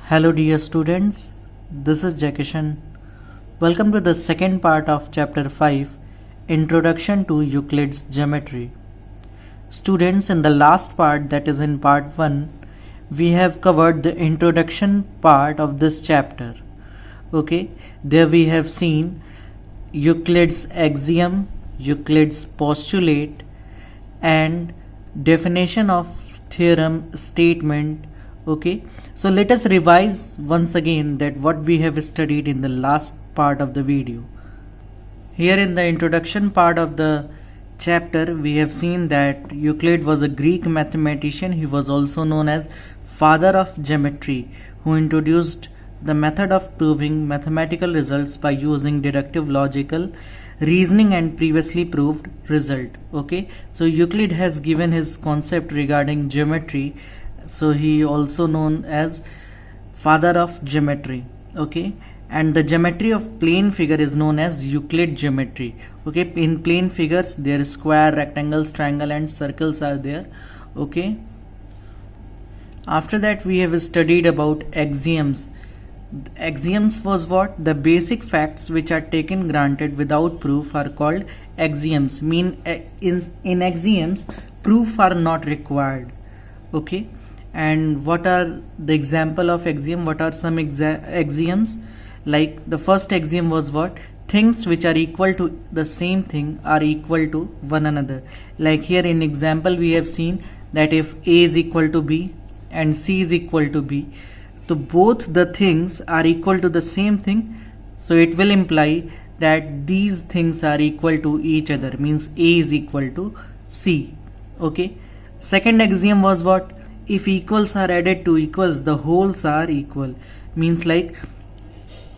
Hello dear students, this is Jakishan. Welcome to the second part of chapter 5, Introduction to Euclid's Geometry. Students, in the last part, that is in part 1, we have covered the introduction part of this chapter. Okay, there we have seen Euclid's axiom, Euclid's postulate, and definition of theorem statement. Okay, so let us revise once again that what we have studied in the last part of the video. Here in the introduction part of the chapter, we have seen that Euclid was a Greek mathematician. He was also known as father of geometry, who introduced the method of proving mathematical results by using deductive logical reasoning and previously proved result. Okay, so Euclid has given his concept regarding geometry, so he also known as father of geometry. Okay, and the geometry of plane figure is known as Euclid geometry. Okay, in plane figures there is square, rectangles, triangle and circles are there. Okay, after that we have studied about axioms. Axioms was what? The basic facts which are taken granted without proof are called axioms. In axioms proof are not required. Okay, and what are the example of axiom? What are some axioms? Like the first axiom was what? Things which are equal to the same thing are equal to one another. Like here in example we have seen that if A is equal to B and C is equal to B, so both the things are equal to the same thing, so it will imply that these things are equal to each other, means A is equal to C. Okay, second axiom was what? If equals are added to equals, the wholes are equal, means like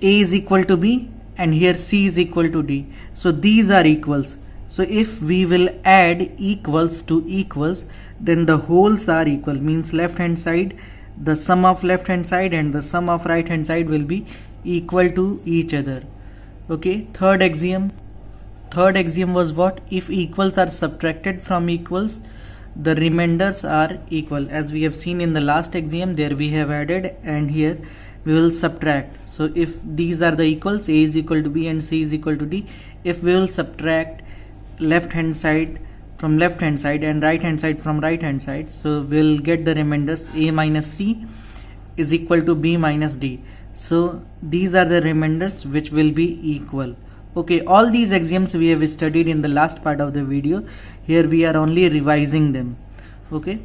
A is equal to B and here C is equal to D, so these are equals. So if we will add equals to equals, then the wholes are equal, means left hand side, the sum of left hand side and the sum of right hand side will be equal to each other. Okay, third axiom was what? If equals are subtracted from equals, the remainders are equal. As we have seen in the last axiom, there we have added and here we will subtract. So if these are the equals, A is equal to B and C is equal to D, if we will subtract left hand side from left hand side and right hand side from right hand side, so we'll get the remainders A minus C is equal to B minus D. So these are the remainders which will be equal. Okay, all these axioms we have studied in the last part of the video. Here we are only revising them. Okay,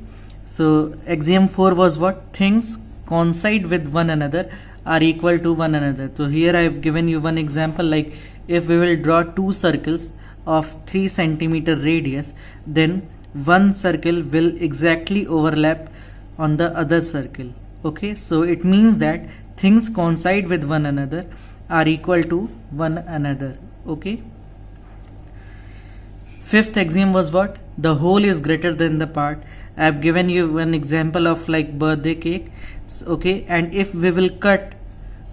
so axiom 4 was what? Things coincide with one another are equal to one another. So here I have given you one example, like if we will draw two circles of 3 centimeter radius, then one circle will exactly overlap on the other circle. Okay, so it means that things coincide with one another are equal to one another. Okay, fifth axiom was what? The whole is greater than the part. I have given you one example of like birthday cake. Okay, and if we will cut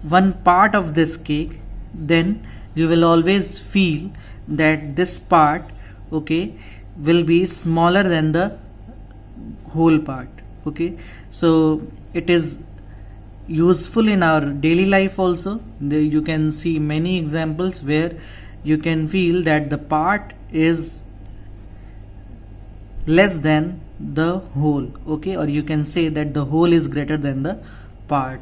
one part of this cake, then you will always feel that this part, okay, will be smaller than the whole part. Okay, so it is useful in our daily life also. You can see many examples where you can feel that the part is less than the whole. Okay, or you can say that the whole is greater than the part.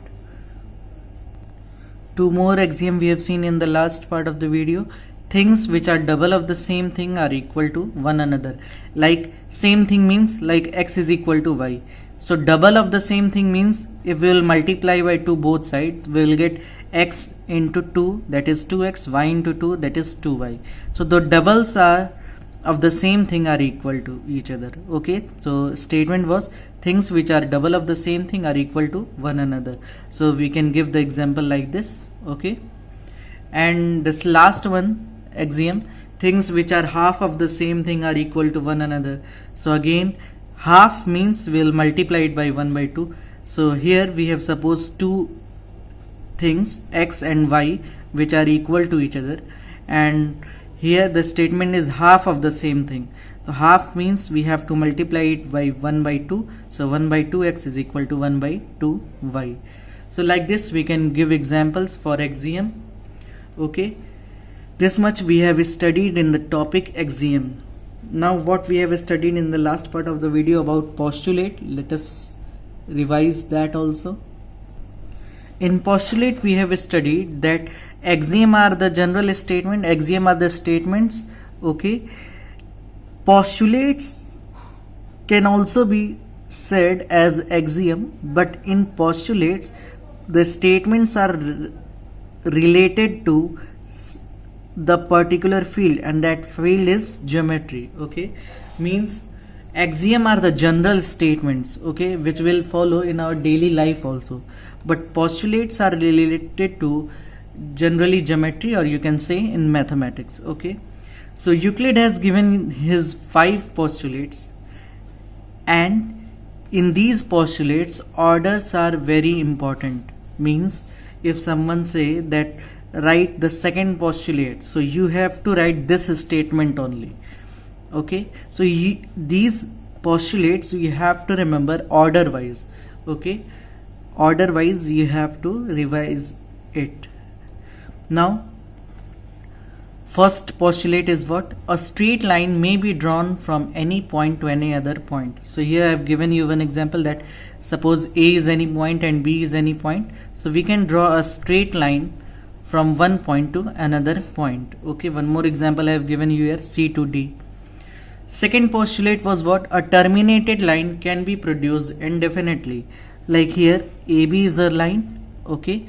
Two more axioms we have seen in the last part of the video. Things which are double of the same thing are equal to one another. Like same thing means like x is equal to y. So double of the same thing means if we will multiply by 2 both sides, we will get x into 2, that is 2x, y into 2, that is 2y. So the doubles are of the same thing are equal to each other. Okay, so statement was things which are double of the same thing are equal to one another. So we can give the example like this. Okay, and this last one axiom, things which are half of the same thing are equal to one another. So again, half means we'll multiply it by 1 by 2. So here we have supposed two things x and y which are equal to each other, and here the statement is half of the same thing. So half means we have to multiply it by 1 by 2. So 1 by 2x is equal to 1 by 2y. So like this we can give examples for axiom. Okay, this much we have studied in the topic axiom. Now what we have studied in the last part of the video about postulate, let us revise that also. In postulate we have studied that axiom are the general statement, axiom are the statements. Okay, postulates can also be said as axiom, but in postulates the statements are related to the particular field, and that field is geometry. Okay, means axiom are the general statements, okay, which will follow in our daily life also, but postulates are related to generally geometry, or you can say in mathematics. Okay, so Euclid has given his 5 postulates, and in these postulates orders are very important. Means if someone say that write the second postulate, so you have to write this statement only. Okay, so these postulates you have to remember order wise. Okay, order wise you have to revise it. Now first postulate is what? A straight line may be drawn from any point to any other point. So here I have given you one example, that suppose A is any point and B is any point, so we can draw a straight line from one point to another point. Okay, one more example I have given you here, C to D. Second postulate was what? A terminated line can be produced indefinitely. Like here AB is the line. Okay,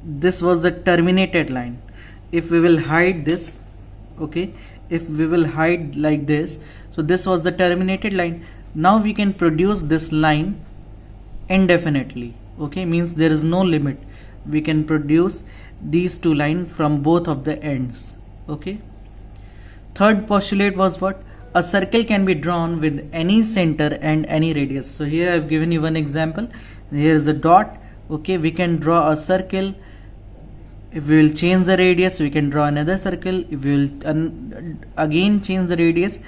this was the terminated line. If we will hide this, okay, if we will hide like this, so this was the terminated line. Now we can produce this line indefinitely. Okay, means there is no limit. We can produce these two lines from both of the ends. Okay, third postulate was what? A circle can be drawn with any center and any radius. So here I have given you one example. Here is a dot. Okay, we can draw a circle. If we will change the radius, we can draw another circle. If we will again change the radius,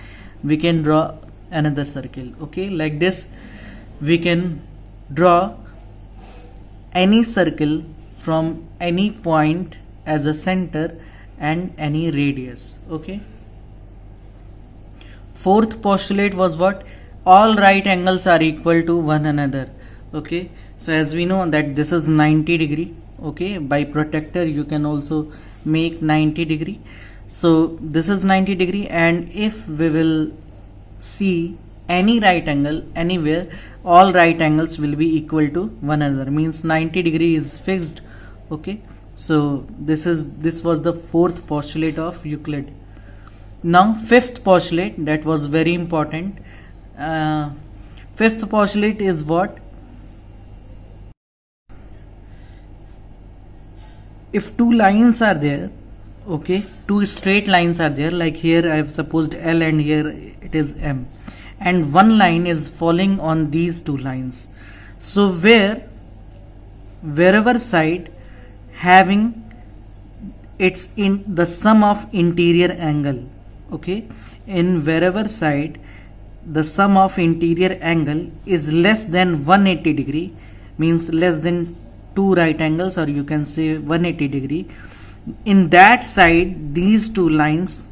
we can draw another circle. Okay, like this we can draw any circle from any point as a center and any radius. Okay, fourth postulate was what? All right angles are equal to one another. Okay, so as we know that this is 90 degree. Okay, by protractor you can also make 90 degree. So this is 90 degree, and if we will see any right angle anywhere, all right angles will be equal to one another, means 90 degree is fixed. Okay, so this was the fourth postulate of Euclid. Now fifth postulate, that was very important. Fifth postulate is what? If two lines are there, okay, two straight lines are there, like here I have supposed L and here it is M, and one line is falling on these two lines. So wherever side having it's in the sum of interior angle. Okay, in wherever side the sum of interior angle is less than 180 degree, means less than two right angles, or you can say 180 degree, in that side these two lines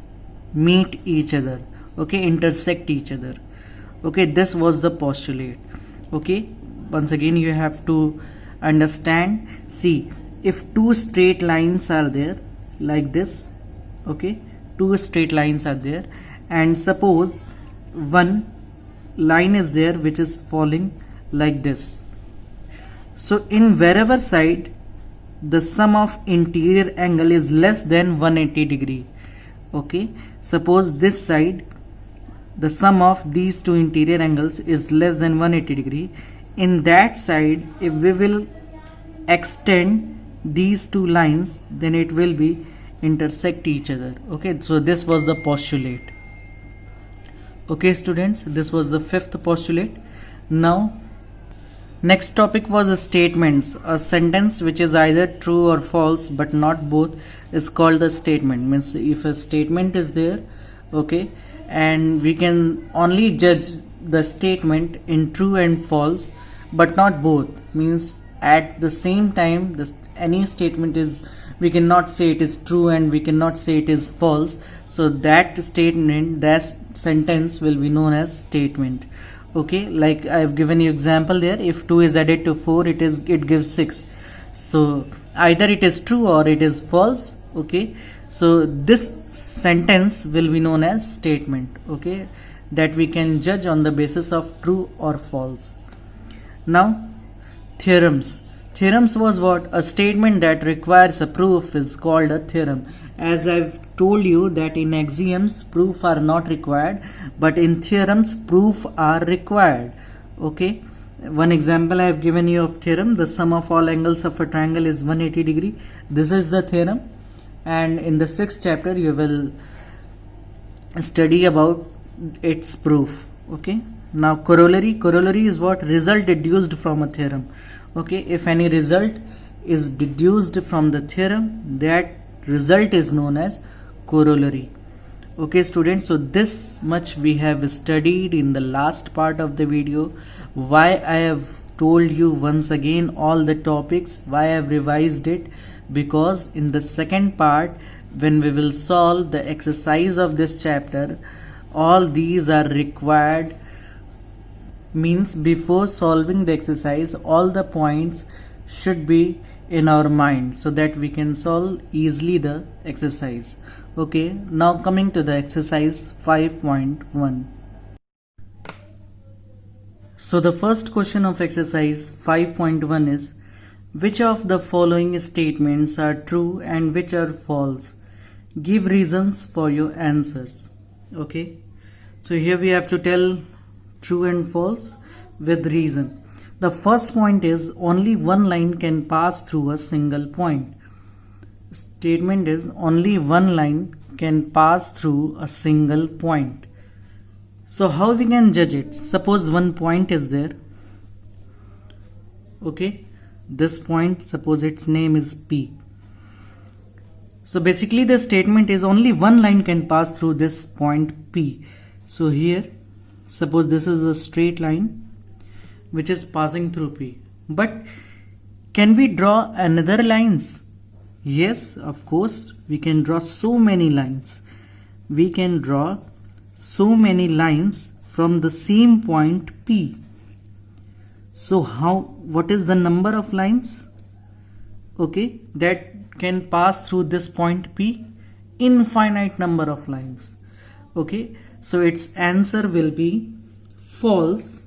meet each other. Okay, intersect each other. Okay, this was the postulate. Okay, once again you have to understand. See, if two straight lines are there like this, okay, two straight lines are there, and suppose one line is there which is falling like this. So in wherever side the sum of interior angle is less than 180 degree. Okay, suppose this side the sum of these two interior angles is less than 180 degree. In that side, if we will extend these two lines, then it will be intersect each other. Okay, so this was the postulate. Okay students, this was the fifth postulate. Now next topic was statements. A sentence which is either true or false but not both is called a statement. Means if a statement is there, okay, and we can only judge the statement in true and false but not both, means at the same time any statement is, we cannot say it is true and we cannot say it is false. So that statement, that sentence will be known as statement. Okay, like I have given you example there. If 2 is added to 4, it gives 6. So either it is true or it is false. Okay, so this sentence will be known as statement. Okay, that we can judge on the basis of true or false. Now theorems. Theorems was what? A statement that requires a proof is called a theorem. As I've told you that in axioms proof are not required, but in theorems proof are required. Okay, one example I have given you of theorem: the sum of all angles of a triangle is 180 degree. This is the theorem, and in the 6th chapter you will study about its proof. Okay, now corollary is what? Result deduced from a theorem. Okay, if any result is deduced from the theorem, that result is known as corollary. Okay students, so this much we have studied in the last part of the video. Why I have told you once again all the topics, why I have revised it, because in the second part when we will solve the exercise of this chapter, all these are required. Means before solving the exercise all the points should be in our mind so that we can solve easily the exercise. Okay, now coming to the exercise 5.1. So the first question of exercise 5.1 is, which of the following statements are true and which are false? Give reasons for your answers. Okay, so here we have to tell true and false with reason. The first point is, only one line can pass through a single point. Statement is, only one line can pass through a single point. So how we can judge it? Suppose one point is there. Okay, this point, suppose its name is P. So basically the statement is only one line can pass through this point P. So here suppose this is a straight line which is passing through P. But can we draw another lines? Yes, of course, we can draw so many lines. We can draw so many lines from the same point P. So what is the number of lines? Okay, that can pass through this point P? Infinite number of lines. Okay, so its answer will be false.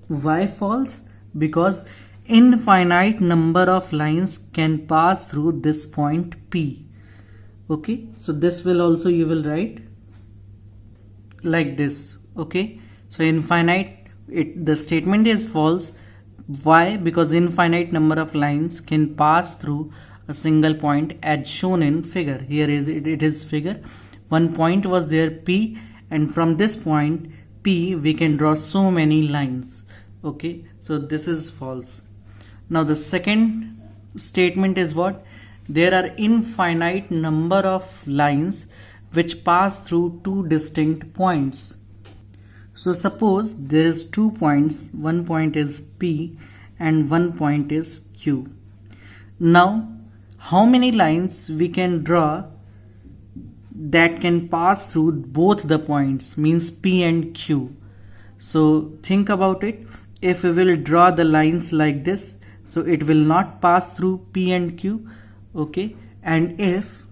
Why false? Because infinite number of lines can pass through this point P. Okay, so this will also you will write like this. Okay, so infinite, the statement is false. Why? Because infinite number of lines can pass through a single point as shown in figure. Here is it is figure. One point was there P, and from this point P we can draw so many lines. Okay, so this is false. Now the second statement is what? There are infinite number of lines which pass through two distinct points. So suppose there is 2 points, one point is P and one point is Q. Now how many lines we can draw that can pass through both the points, means P and Q? So think about it. If we will draw the lines like this, so it will not pass through P and Q. Okay, and if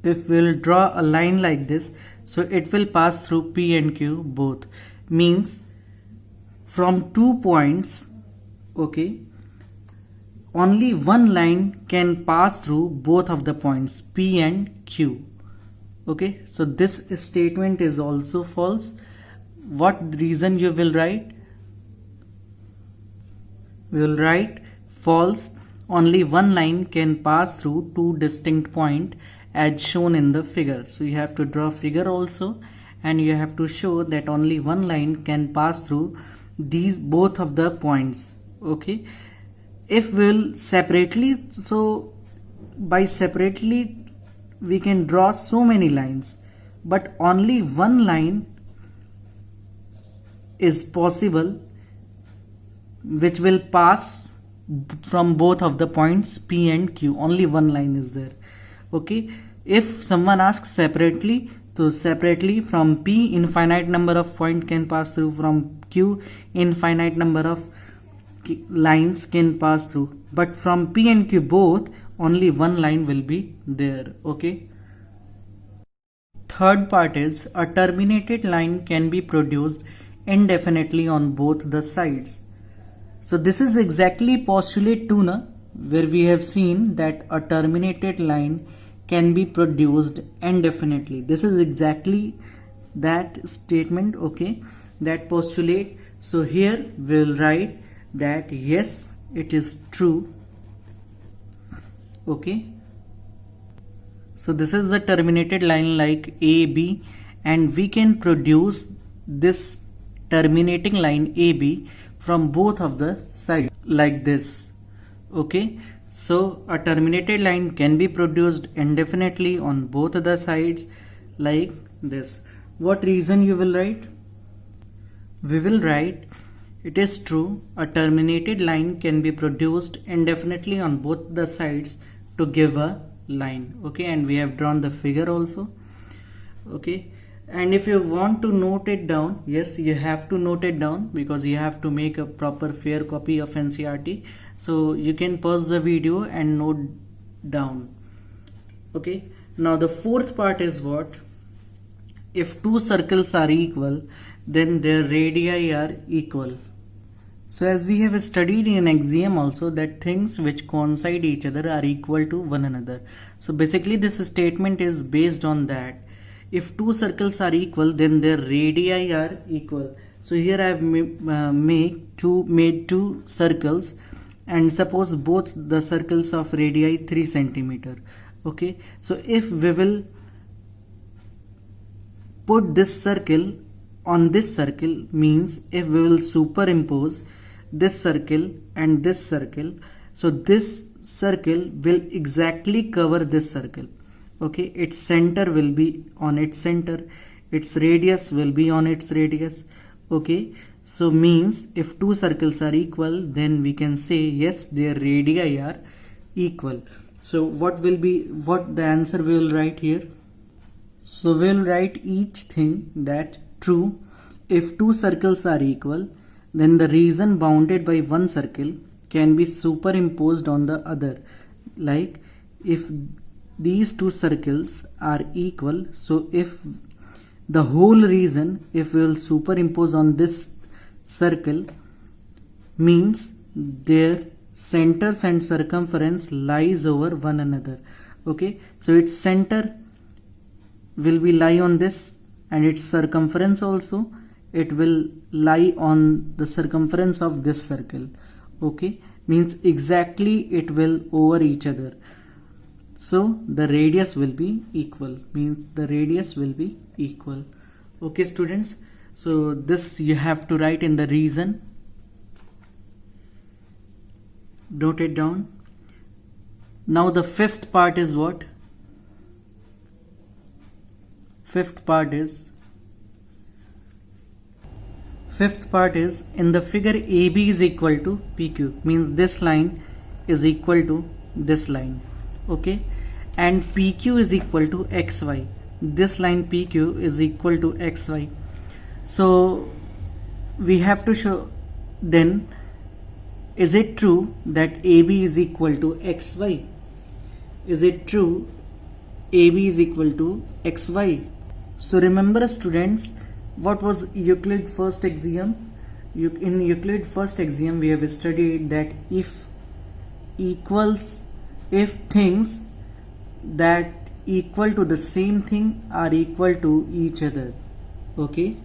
we'll draw a line like this, so it will pass through P and Q both. Means from 2 points, okay, only one line can pass through both of the points P and Q. Okay, so this statement is also false. What reason you will write? We will write false. Only one line can pass through two distinct points as shown in the figure. So you have to draw figure also, and you have to show that only one line can pass through these both of the points. Okay, if we'll separately, so by separately we can draw so many lines, but only one line is possible which will pass from both of the points P and Q. Only one line is there. Okay, if someone asks separately, so separately from P, infinite number of points can pass through, from Q, infinite number of lines can pass through, but from P and Q both, only one line will be there. Okay. Third part is a terminated line can be produced indefinitely on both the sides. So this is exactly postulate 2, where we have seen that a terminated line can be produced indefinitely. This is exactly that statement, okay, that postulate. So here we'll write that yes, it is true. Okay. So this is the terminated line like A, B, and we can produce this terminating line AB from both of the sides like this. Okay, so a terminated line can be produced indefinitely on both the sides like this. What reason you will write? We will write it is true, a terminated line can be produced indefinitely on both the sides to give a line. Okay, and we have drawn the figure also. Okay, and if you want to note it down, yes, you have to note it down because you have to make a proper fair copy of NCERT. So you can pause the video and note down. Okay, now the fourth part is what? If two circles are equal, then their radii are equal. So as we have studied in axiom also, that things which coincide each other are equal to one another. So basically this statement is based on that. If two circles are equal, then their radii are equal. So here I have made two circles, and suppose both the circles of radii 3 centimeter. Okay, so if we will put this circle on this circle, means if we will superimpose this circle and this circle, so this circle will exactly cover this circle. Okay, its center will be on its center, its radius will be on its radius. Okay, so means if two circles are equal, then we can say yes, their radii are equal. So what the answer we will write here? So we will write each thing that true. If two circles are equal, then the region bounded by one circle can be superimposed on the other. Like if these two circles are equal, so if the whole region, if we will superimpose on this circle, means their centers and circumference lies over one another. Okay, so its center will be lie on this, and its circumference also, it will lie on the circumference of this circle. Okay, means exactly it will over each other. So the radius will be equal, means the radius will be equal. Okay students, so this you have to write in the reason. Note it down. Now the fifth part is what? Fifth part is in the figure AB is equal to PQ, means this line is equal to this line. Okay, and PQ is equal to XY. This line PQ is equal to XY. So we have to show, then is it true that AB is equal to XY? Is it true AB is equal to XY? So remember students, what was Euclid first axiom? In Euclid first axiom we have studied that if things that equal to the same thing are equal to each other. Okay,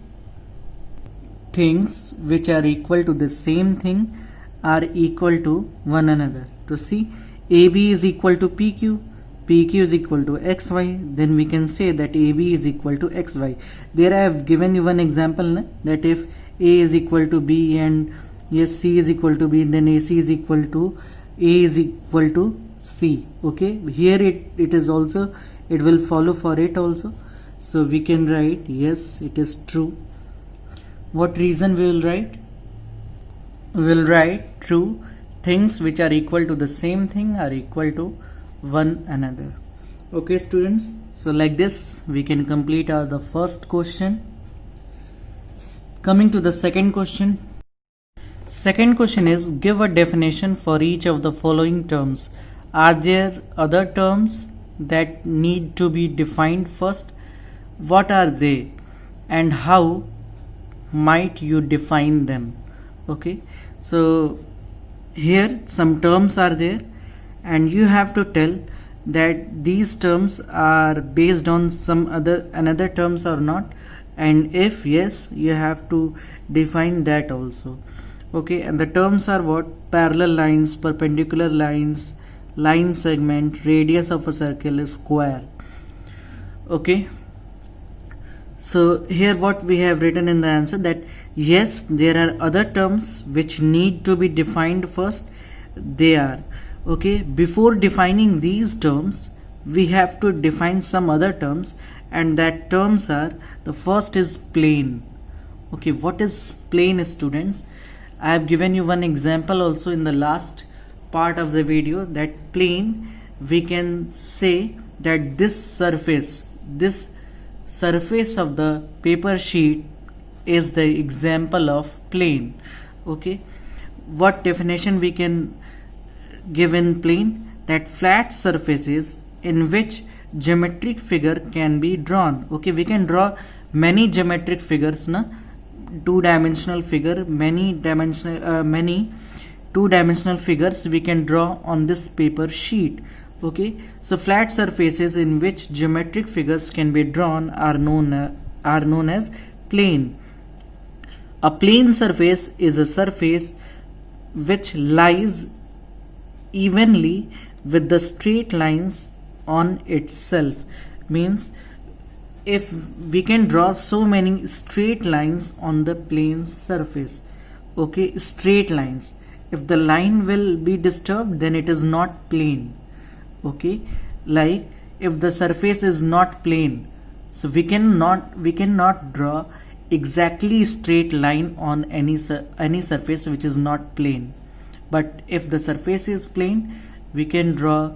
things which are equal to the same thing are equal to one another. So see, AB is equal to PQ, PQ is equal to XY, then we can say that AB is equal to XY. There I have given you one example, that if A is equal to B and yes, C is equal to B, then AC is equal to A is equal to C. Okay, here it is also, it will follow for it also. So we can write yes, it is true. What reason we will write? we'll write true. Things which are equal to the same thing are equal to one another. Okay, students, so like this we can complete the first question. Coming to the second question. Second question is, give a definition for each of the following terms. Are there other terms that need to be defined first? What are they and how might you define them? Okay, so here some terms are there and you have to tell that these terms are based on some another terms or not, and if yes, you have to define that also. Okay, and the terms are what? Parallel lines, perpendicular lines, line segment, radius of a circle, square. Okay, so here what we have written in the answer, that yes, there are other terms which need to be defined first. They are, okay, before defining these terms we have to define some other terms, and that terms are, the first is plane. Okay, what is plane, students? I have given you one example also in the last part of the video, that plane, we can say that this surface of the paper sheet is the example of plane. Okay, what definition we can give in plane? That flat surfaces in which geometric figure can be drawn. Okay, we can draw many geometric figures, na? Two-dimensional figure, many two-dimensional figures we can draw on this paper sheet. Okay, so flat surfaces in which geometric figures can be drawn are known as plane. A plane surface is a surface which lies evenly with the straight lines on itself. Means if we can draw so many straight lines on the plane surface. Okay, straight lines, if the line will be disturbed, then it is not plane. Okay, like if the surface is not plane, so we cannot draw exactly straight line on any surface which is not plane. But if the surface is plane, we can draw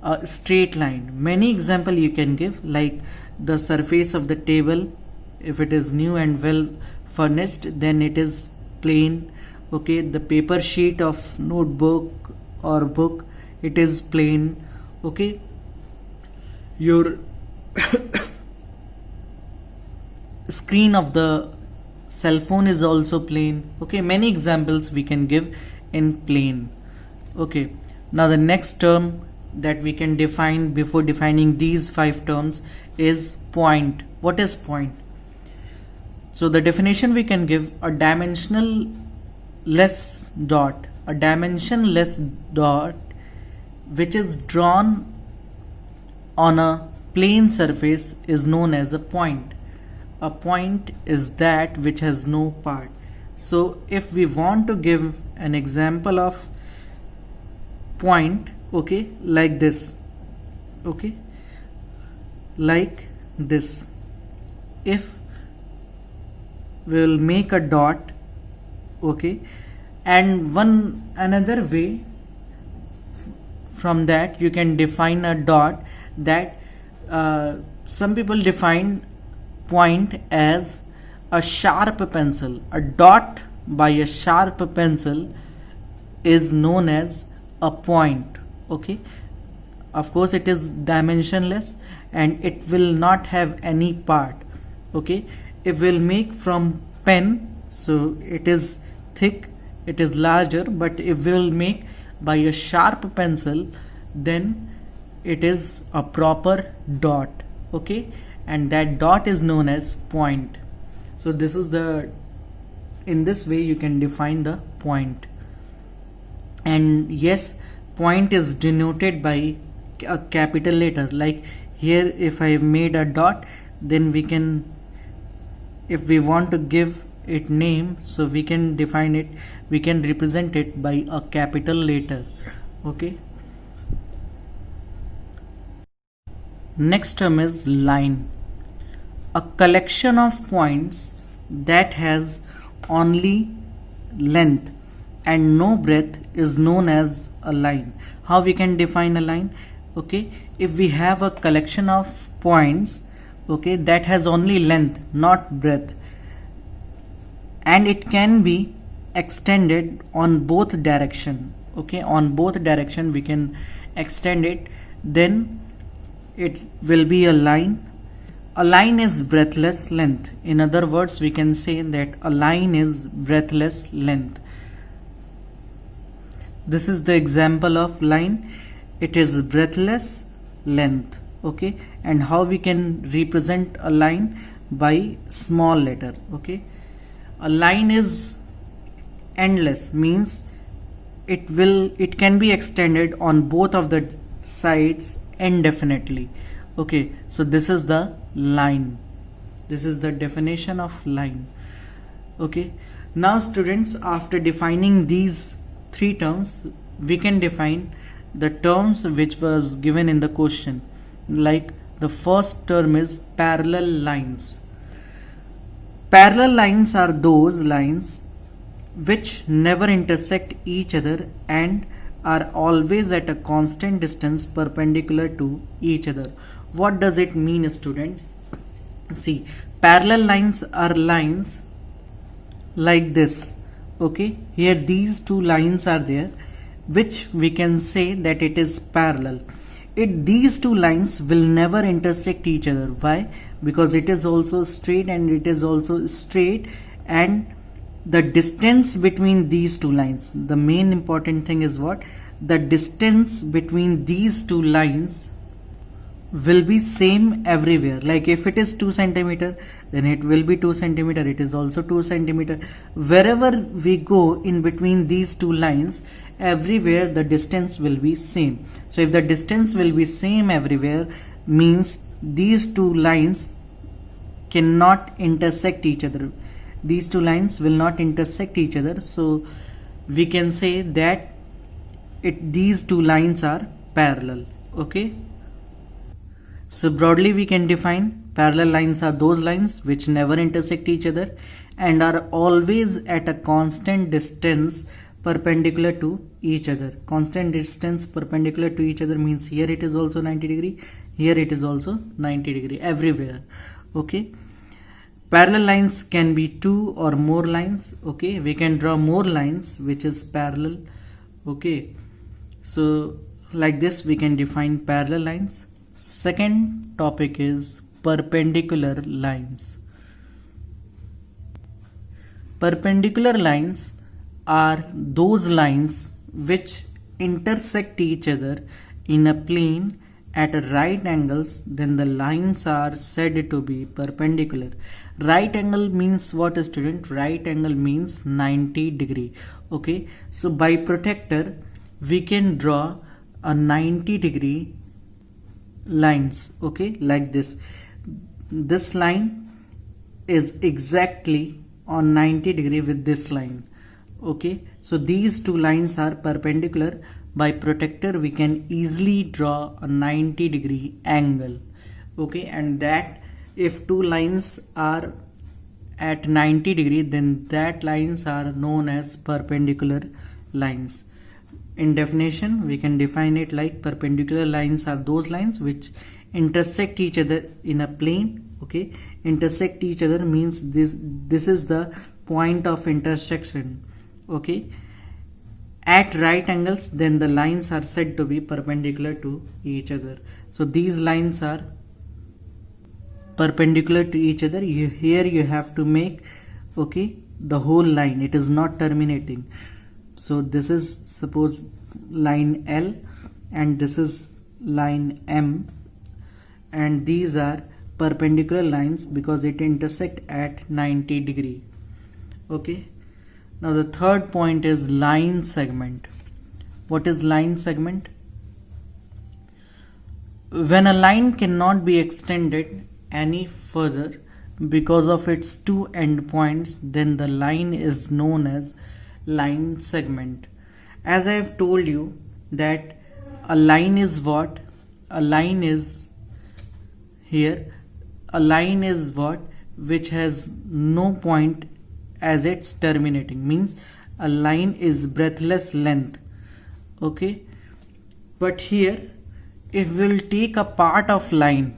a straight line. Many example you can give, like the surface of the table, if it is new and well furnished, then it is plane. Okay, the paper sheet of notebook or book, it is plane. Okay, your screen of the cell phone is also plane. Okay, many examples we can give in plane. Okay, now the next term that we can define before defining these 5 terms is point. What is point? So the definition we can give, a dimensionless dot which is drawn on a plane surface is known as a point. A point is that which has no part. So if we want to give an example of point, okay, like this, okay, like this, if we will make a dot, okay, and one another way from that you can define a dot, that some people define point as a sharp pencil. A dot by a sharp pencil is known as a point. Okay, of course it is dimensionless and it will not have any part. Okay, if we'll make from pen, so it is thick, it is larger, but if we'll make by a sharp pencil, then it is a proper dot. Okay, and that dot is known as point. So this is in this way you can define the point. And yes, point is denoted by a capital letter. Like here, if I have made a dot, then we can, if we want to give it name, so we can define it, we can represent it by a capital letter. Okay, next term is line. A collection of points that has only length. and no breadth is known as a line. How we can define a line? Okay, if we have a collection of points, okay, that has only length, not breadth, and it can be extended on both direction, okay, on both direction we can extend it, then it will be a line. A line is breadthless length. In other words, we can say that a line is breadthless length. This is the example of line. It is breadthless length. Okay, and how we can represent a line? By small letter. Okay, a line is endless, means it can be extended on both of the sides indefinitely. Okay, so this is the line. This is the definition of line. Okay, now students, after defining these three terms, we can define the terms which was given in the question. Like the first term is parallel lines. Parallel lines are those lines which never intersect each other and are always at a constant distance perpendicular to each other. What does it mean, student? See, parallel lines are lines like this. Okay, here these two lines are there, which we can say that it is parallel. These two lines will never intersect each other. Why? Because it is also straight and it is also straight, and the distance between these two lines, the main important thing is what? The distance between these two lines will be same everywhere. Like if it is 2 centimeter, then it will be 2 centimeter, it is also 2 centimeter. Wherever we go in between these two lines, everywhere the distance will be same. So if the distance will be same everywhere, means these two lines cannot intersect each other. These two lines will not intersect each other. So we can say that these two lines are parallel. Okay, so broadly we can define parallel lines are those lines which never intersect each other and are always at a constant distance perpendicular to each other. Constant distance perpendicular to each other means here it is also 90 degree, here it is also 90 degree, everywhere. Okay, parallel lines can be two or more lines. Okay, we can draw more lines which is parallel. Okay, so like this we can define parallel lines. Second topic is perpendicular lines. Perpendicular lines are those lines which intersect each other in a plane at right angles, then the lines are said to be perpendicular. Right angle means what, student? Right angle means 90 degree. Okay, so by protector we can draw a 90 degree lines. Okay, like this. This line is exactly on 90 degree with this line. Okay, so these two lines are perpendicular. By protector we can easily draw a 90 degree angle. Okay, and that if two lines are at 90 degree, then that lines are known as perpendicular lines. In definition we can define it like perpendicular lines are those lines which intersect each other in a plane. Okay, intersect each other means this is the point of intersection. Okay, at right angles, then the lines are said to be perpendicular to each other. So these lines are perpendicular to each other. Here you have to make, okay, the whole line, it is not terminating. So this is suppose line L and this is line M, and these are perpendicular lines because it intersect at 90 degree. Okay, now the third point is line segment. What is line segment? When a line cannot be extended any further because of its two endpoints, then the line is known as line segment. As I have told you that a line is what? A line is here. A line is what? Which has no point as its terminating, means a line is breathless length. Okay, but here if we'll take a part of line,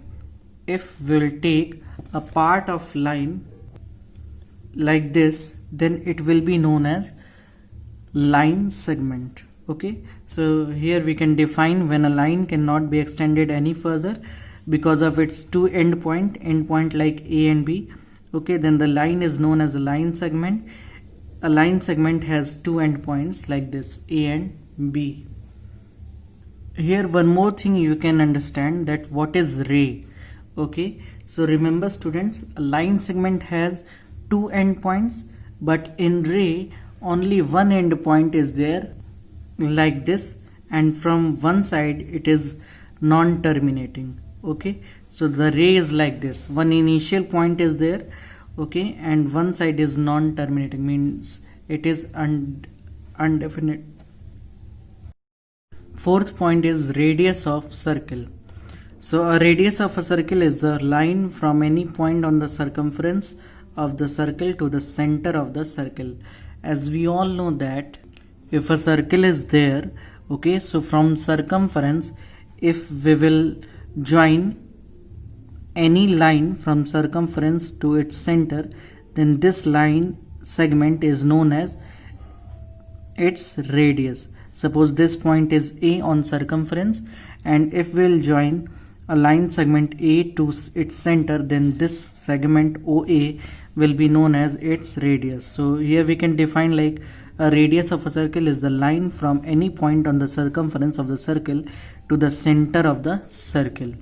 like this, then it will be known as line segment. Okay, so here we can define when a line cannot be extended any further because of its two endpoint like A and B. Okay, then the line is known as a line segment. A line segment has two endpoints like this, A and B. Here one more thing you can understand, that what is ray. Okay, so remember students, a line segment has two endpoints, but in ray only one endpoint is there like this, and from one side it is non-terminating. Okay, so the ray is like this, one initial point is there, okay, and one side is non-terminating, means it is undefinite. Fourth point is radius of circle. So a radius of a circle is the line from any point on the circumference of the circle to the center of the circle. As we all know that if a circle is there, okay, so from circumference, if we will join any line from circumference to its center, then this line segment is known as its radius. Suppose this point is A on circumference, and if we'll join a line segment A to its center, then this segment OA will be known as its radius. So here we can define like a radius of a circle is the line from any point on the circumference of the circle to the center of the circle.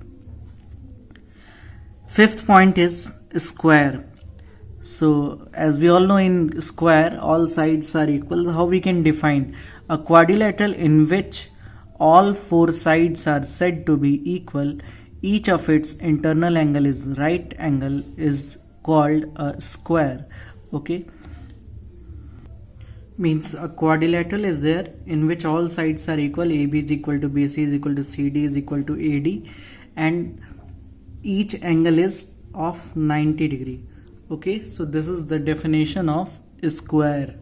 Fifth point is square. So as we all know, in square all sides are equal. How we can define a quadrilateral in which all four sides are said to be equal, each of its internal angle is right angle, is called a square. Okay, means a quadrilateral is there in which all sides are equal, AB is equal to BC is equal to CD is equal to AD, and each angle is of 90 degree. Okay, so this is the definition of square.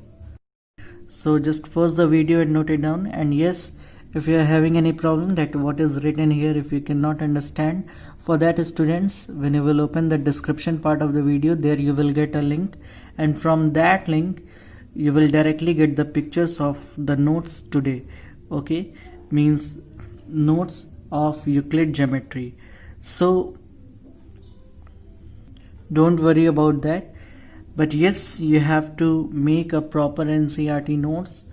So just pause the video and note it down. And yes, if you are having any problem that what is written here, if you cannot understand, for that students, when you will open the description part of the video, there you will get a link, and from that link you will directly get the pictures of the notes today. Okay, means notes of Euclid geometry. So don't worry about that, but yes, you have to make a proper NCERT notes,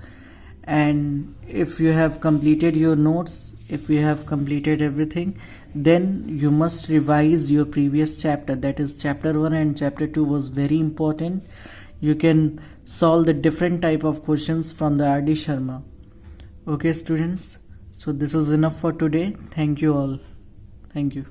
and if you have completed your notes, if you have completed everything, then you must revise your previous chapter, that is chapter 1 and chapter 2 was very important. You can solve the different type of questions from the R.D. Sharma. Okay students, so this is enough for today. Thank you all. Thank you.